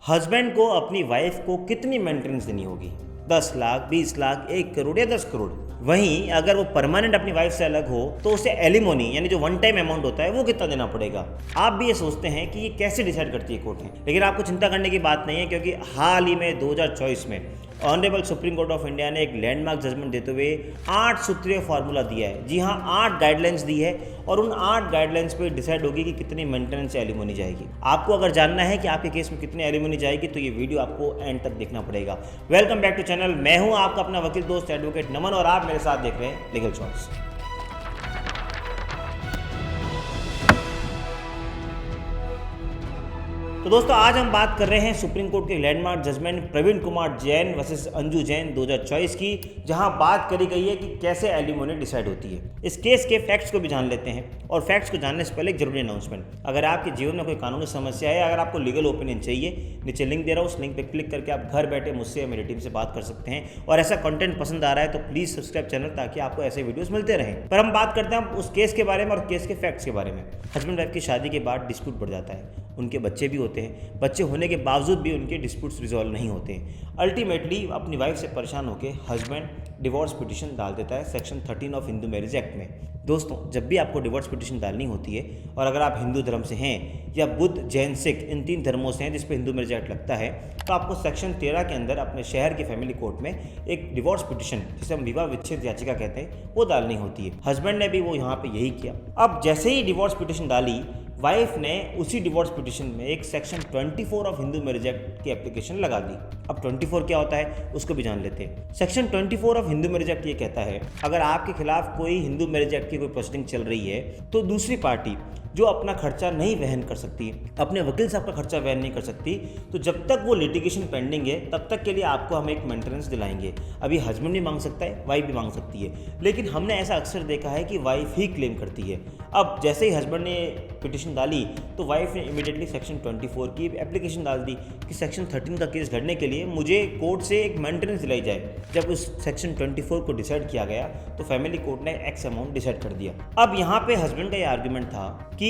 Husband को अपनी wife को कितनी मेंटेनेंस देनी होगी? 10 लाख, 20 लाख, 1 करोड़ या 10 करोड़? वहीं अगर वो परमानेंट अपनी वाइफ से अलग हो तो उसे एलिमोनी यानी जो वन टाइम अमाउंट होता है वो कितना देना पड़ेगा? आप भी ये सोचते हैं कि ये कैसे डिसाइड करती है कोर्ट है, लेकिन आपको चिंता करने की बात नहीं है, क्योंकि हाल ही में 2024 में honourable supreme court of India ने एक लैंडमार्क जजमेंट देते हुए 8 सूत्रीय फार्मूला दिया है। जी हाँ, 8 गाइडलाइंस दी है और उन 8 गाइडलाइंस पे डिसाइड होगी कि कितनी मेंटेनेंस एलिमोनी जाएगी। आपको अगर जानना है कि आपके केस में कितनी एलिमोनी जाएगी तो ये वीडियो आपको एंड तक देखना पड़ेगा। वेलकम बैक टू चैनल, मैं हूं आपका अपना वकील दोस्त एडवोकेट नमन और आप मेरे साथ देख रहे हैं लीगल चॉइस। तो दोस्तों, आज हम बात कर रहे हैं सुप्रीम कोर्ट के landmark judgement Praveen Kumar Jain versus Anju Jain 2024 की, जहां बात करी गई है कि कैसे एलिमोनी डिसाइड होती है। इस केस के फैक्ट्स को भी जान लेते हैं, और फैक्ट्स को जानने से पहले एक जरूरी अनाउंसमेंट। अगर आपके जीवन में कोई कानूनी समस्या है, अगर आपको लीगल ओपिनियन चाहिए, नीचे लिंक दे रहा हूँ, उस लिंक पर क्लिक करके आप घर बैठे मुझसे मेरी टीम से बात कर सकते हैं। और ऐसा कंटेंट पसंद आ रहा है तो प्लीज़ सब्सक्राइब चैनल, ताकि आपको ऐसे वीडियोस मिलते रहें। पर हम बात करते हैं उस केस के बारे में और केस के फैक्ट्स के बारे में। हस्बैंड वाइफ की शादी के बाद डिस्प्यूट बढ़ जाता है, उनके बच्चे भी होते हैं, बच्चे होने के बावजूद भी उनके डिस्प्यूट्स रिजॉल्व नहीं होते हैं। अल्टीमेटली अपनी वाइफ से परेशान होकर हस्बैंड डिवोर्स पिटीशन डाल देता है section 13 of Hindu marriage act में। दोस्तों, जब भी आपको डिवोर्स पिटीशन डालनी होती है, और अगर आप हिंदू धर्म से हैं या बुद्ध, जैन, सिख, इन 3 धर्मों से हैं जिस पे हिंदू मैरिज एक्ट लगता है, तो आपको सेक्शन 13 के अंदर अपने शहर के फैमिली कोर्ट में एक डिवोर्स पिटीशन, जिसे हम विवाह विच्छेद याचिका कहते हैं, वो डालनी होती है। हस्बैंड ने भी वो यहाँ पे यही किया। अब जैसे ही डिवोर्स पिटीशन डाली, वाइफ ने उसी डिवोर्स पिटीशन में एक section 24 of Hindu marriage act की एप्लीकेशन लगा दी। अब 24 क्या होता है उसको भी जान लेते हैं। Section 24 of Hindu marriage act ये कहता है, अगर आपके खिलाफ कोई हिंदू मैरिज एक्ट की कोई प्रोसीडिंग चल रही है तो दूसरी पार्टी जो अपना खर्चा नहीं वहन कर सकती, अपने वकील साहब का खर्चा वहन नहीं कर सकती, तो जब तक वो लिटिगेशन पेंडिंग है तब तक के लिए आपको हम एक मेंटेनेंस दिलाएंगे। अभी हस्बैंड भी मांग सकता है, वाइफ भी मांग सकती है, लेकिन हमने ऐसा अक्सर देखा है कि वाइफ ही क्लेम करती है। अब जैसे ही हस्बैंड ने पिटिशन डाली तो वाइफ ने इमीडिएटली सेक्शन 24 की एप्लीकेशन डाल दी कि सेक्शन 13 का केस लड़ने के लिए मुझे कोर्ट से एक मेंटेनेंस दिलाई जाए। जब उस सेक्शन 24 को डिसाइड किया गया तो फैमिली कोर्ट ने एक्स अमाउंट डिसाइड कर दिया। अब यहाँ पे हस्बैंड का ये आर्ग्यूमेंट था कि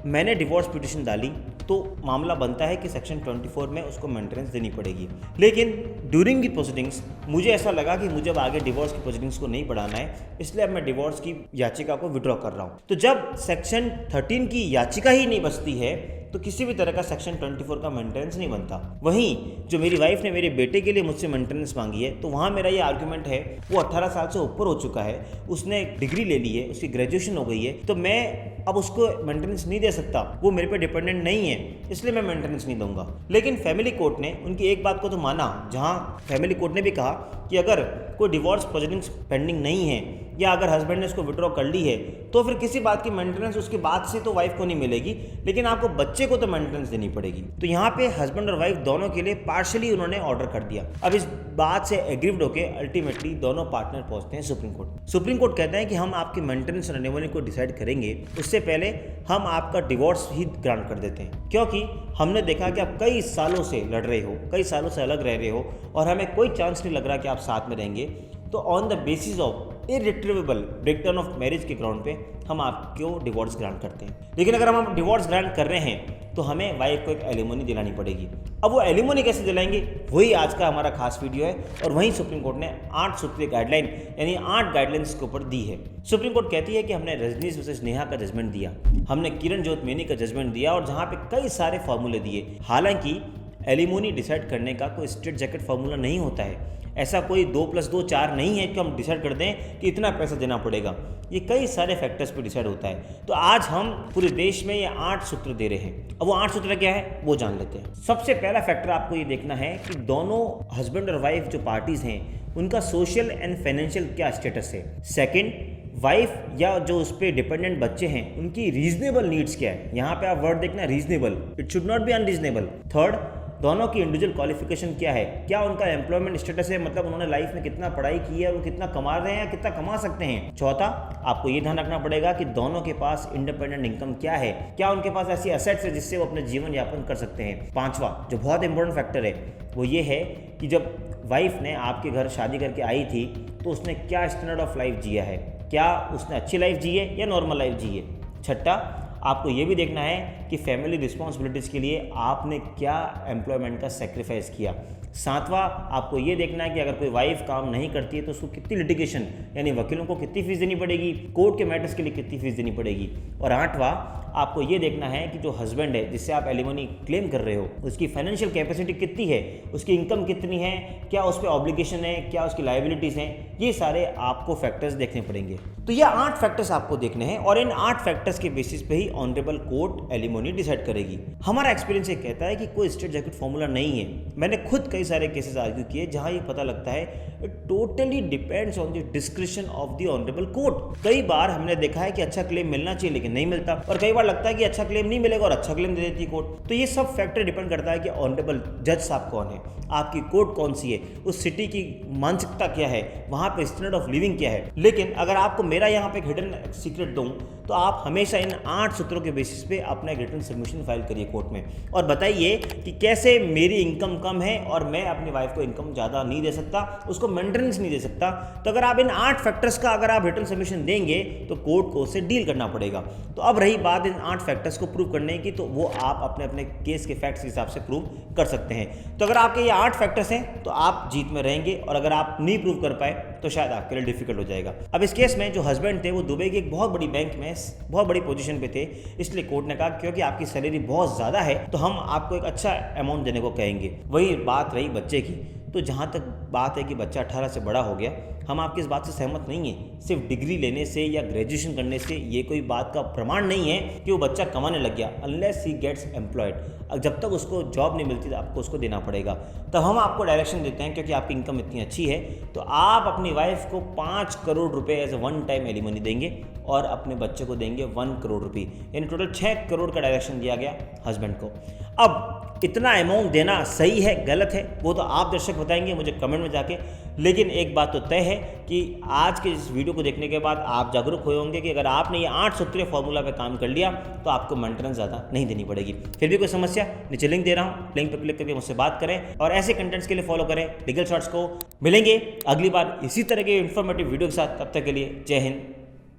मैंने डिवोर्स पिटीशन डाली तो मामला बनता है कि सेक्शन 24 में उसको मेंटेनेंस देनी पड़ेगी, लेकिन ड्यूरिंग दी प्रोसीडिंग्स मुझे ऐसा लगा कि मुझे अब आगे डिवोर्स की प्रोसीडिंग्स को नहीं बढ़ाना है, इसलिए अब मैं डिवोर्स की याचिका को विड्रॉ कर रहा हूँ। तो जब सेक्शन 13 की याचिका ही नहीं बचती है तो किसी भी तरह का सेक्शन 24 का मेंटेनेंस नहीं बनता। वहीं जो मेरी वाइफ ने मेरे बेटे के लिए मुझसे मेंटेनेंस मांगी है, तो वहाँ मेरा ये आर्ग्यूमेंट है, वो 18 साल से ऊपर हो चुका है, उसने डिग्री ले ली है, उसकी ग्रेजुएशन हो गई है, तो मैं अब उसको मेंटेनेंस नहीं दे सकता, वो मेरे पे डिपेंडेंट नहीं है, इसलिए मैं मेंटेनेंस नहीं दूंगा। लेकिन फैमिली कोर्ट ने उनकी एक बात को तो माना, जहाँ फैमिली कोर्ट ने भी कहा कि अगर कोई डिवोर्स प्रोसीडिंग्स पेंडिंग नहीं है या अगर हस्बैंड ने इसको विड्रॉ कर ली है तो फिर किसी बात की मेंटेनेंस उसके बाद से तो वाइफ को नहीं मिलेगी, लेकिन आपको बच्चे को तो मेंटेनेंस देनी पड़ेगी। तो यहाँ पे हस्बैंड और वाइफ दोनों के लिए पार्शियली उन्होंने ऑर्डर कर दिया। अब इस बात से एग्रीड होकर अल्टीमेटली दोनों पार्टनर पहुंचते हैं सुप्रीम कोर्ट। सुप्रीम कोर्ट कहता है कि हम आपकी मेंटेनेंस और एलिमोनी को डिसाइड करेंगे, उससे पहले हम आपका डिवोर्स ही ग्रांट कर देते हैं, क्योंकि हमने देखा कि आप कई सालों से लड़ रहे हो, कई सालों से अलग रह रहे हो और हमें कोई चांस नहीं लग रहा कि आप साथ में रहेंगे। तो on the basis of irretrievable breakdown of marriage के ग्राउंड पे हम आपको डिवोर्स ग्रांट करते हैं। लेकिन अगर हम डिवोर्स ग्रांट कर रहे हैं तो हमें वाइफ को एक एलिमोनी दिलानी पड़ेगी। अब वो एलिमोनी कैसे दिलाएंगे, वही आज का हमारा खास वीडियो है, और वहीं सुप्रीम कोर्ट ने 8 सूत्रीय गाइडलाइन यानी 8 गाइडलाइंस के ऊपर दी है। सुप्रीम कोर्ट कहती है कि हमने रजनीश वर्सेस नेहा का जजमेंट दिया, हमने किरण जोत मेनी का जजमेंट दिया, और जहाँ पे कई सारे फॉर्मूले दिए। हालांकि एलिमोनी डिसाइड करने का कोई स्ट्रेट जैकेट फार्मूला नहीं होता है, ऐसा कोई 2 + 2 4 नहीं है कि हम डिसाइड कर दें कि इतना पैसा देना पड़ेगा। ये कई सारे फैक्टर्स पे डिसाइड होता है। तो आज हम पूरे देश में ये 8 सूत्र दे रहे हैं। अब वो 8 सूत्र क्या है वो जान लेते हैं। सबसे पहला फैक्टर आपको ये देखना है कि दोनों हस्बैंड और वाइफ जो पार्टीज हैं उनका सोशल एंड फाइनेंशियल क्या स्टेटस है। सेकेंड, वाइफ या जो उस पर डिपेंडेंट बच्चे हैं उनकी रीजनेबल नीड्स क्या है। यहाँ पे आप वर्ड देखना reasonable, it should not be unreasonable. Third, दोनों की इंडिविजुअल क्वालिफिकेशन क्या है, क्या उनका एम्प्लॉयमेंट स्टेटस है, मतलब उन्होंने लाइफ में कितना पढ़ाई की है, वो कितना कमा रहे हैं, कितना कमा सकते हैं। चौथा, आपको ये ध्यान रखना पड़ेगा कि दोनों के पास इंडिपेंडेंट इनकम क्या है, क्या उनके पास ऐसी एसेट्स है जिससे वो अपने जीवन यापन कर सकते हैं। पांचवा, जो बहुत इंपॉर्टेंट फैक्टर है, वो ये है कि जब वाइफ ने आपके घर शादी करके आई थी तो उसने क्या स्टैंडर्ड ऑफ लाइफ जिया है, क्या उसने अच्छी लाइफ जी है या नॉर्मल लाइफ जी है। छठा, आपको ये भी देखना है कि फैमिली रिस्पॉन्सिबिलिटीज़ के लिए आपने क्या एम्प्लॉयमेंट का सेक्रीफाइस किया। सातवां, आपको ये देखना है कि अगर कोई वाइफ काम नहीं करती है तो उसको कितनी लिटिगेशन यानी वकीलों को कितनी फीस देनी पड़ेगी, कोर्ट के मैटर्स के लिए कितनी फीस देनी पड़ेगी। और आठवां, आपको ये देखना है कि जो हस्बैंड है जिससे आप एलिमनी क्लेम कर रहे हो उसकी फाइनेंशियल कैपेसिटी कितनी है, उसकी इनकम कितनी है, क्या उस पर ऑब्लिगेशन है, क्या उसकी लायबिलिटीज़ हैं, ये सारे आपको फैक्टर्स देखने पड़ेंगे। तो ये 8 फैक्टर्स आपको देखने हैं और इन 8 फैक्टर्स के बेसिस पे ही ऑनरेबल कोर्ट एलिमनी डिसाइड करेगी। हमारा एक्सपीरियंस ये कहता है कि कोई स्ट्रेट जैकेट फॉर्मूला नहीं है। मैंने खुद कई सारे केसेस आर्ग्यू किए जहां ये पता लगता है it totally depends on the description of the honourable court. कई बार हमने देखा है कि अच्छा क्लेम मिलना चाहिए लेकिन नहीं मिलता, और कई बार लगता है कि अच्छा क्लेम नहीं मिलेगा और अच्छा क्लेम दे देती है कोर्ट। तो ये सब फैक्टर डिपेंड करता है कि ऑनरेबल जज साहब कौन है, आपकी कोर्ट कौन सी है, उस सिटी की मानसिकता क्या है, वहां पे स्टैंडर्ड ऑफ लिविंग क्या है। लेकिन अगर आपको मेरा यहाँ पे एक हिडन सीक्रेट दूं तो आप हमेशा इन 8 सूत्रों के बेसिस पे अपना रिटर्न सबमिशन फाइल करिए कोर्ट में और बताइए कि कैसे मेरी इनकम कम है और मैं अपनी वाइफ को इनकम ज़्यादा नहीं दे सकता, उसको मेंटेनेंस नहीं दे सकता। तो अगर आप इन 8 फैक्टर्स का अगर आप रिटर्न सबमिशन देंगे तो कोर्ट को उससे डील करना पड़ेगा। तो अब रही बात इन 8 फैक्टर्स को प्रूव करने की, तो वो आप अपने अपने केस के फैक्ट्स के हिसाब से प्रूव कर सकते हैं। तो अगर आपके ये 8 फैक्टर्स हैं तो आप जीत में रहेंगे, और अगर आप नहीं प्रूव कर पाए तो शायद आपके लिए डिफिकल्ट हो जाएगा। अब इस केस में जो हस्बैंड थे वो दुबई की एक बहुत बड़ी बैंक में बहुत बड़ी पोजीशन पे थे, इसलिए कोर्ट ने कहा क्योंकि आपकी सैलरी बहुत ज़्यादा है तो हम आपको एक अच्छा अमाउंट देने को कहेंगे। वही बात रही बच्चे की, तो जहाँ तक बात है कि बच्चा 18 से बड़ा हो गया, हम आपकी इस बात से सहमत नहीं है। सिर्फ डिग्री लेने से या ग्रेजुएशन करने से ये कोई बात का प्रमाण नहीं है कि वो बच्चा कमाने लग गया, अनलेस ही गेट्स एम्प्लॉयड। जब तक उसको जॉब नहीं मिलती तो आपको उसको देना पड़ेगा। तब हम आपको डायरेक्शन देते हैं क्योंकि आपकी इनकम इतनी अच्छी है तो आप अपनी वाइफ को 5 करोड़ रुपए as a one time alimony देंगे और अपने बच्चे को देंगे 1 करोड़ रुपये, यानी टोटल 6 करोड़ का डायरेक्शन दिया गया हस्बैंड को। अब इतना अमाउंट देना सही है गलत है वो तो आप दर्शक बताएंगे मुझे कमेंट में जाके, लेकिन एक बात तो तय है कि आज के इस वीडियो को देखने के बाद आप जागरूक हुए होंगे कि अगर आपने ये 8 सूत्रीय फॉर्मूला पे काम कर लिया तो आपको मेंटेनेंस ज़्यादा नहीं देनी पड़ेगी। फिर भी कोई समस्या, नीचे लिंक दे रहा हूँ, लिंक पर क्लिक करके मुझसे बात करें और ऐसे कंटेंट्स के लिए फॉलो करें लीगल शॉर्ट्स को। मिलेंगे अगली बार इसी तरह के इन्फॉर्मेटिव वीडियो के साथ, तब तक के लिए जय हिंद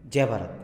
जय भारत।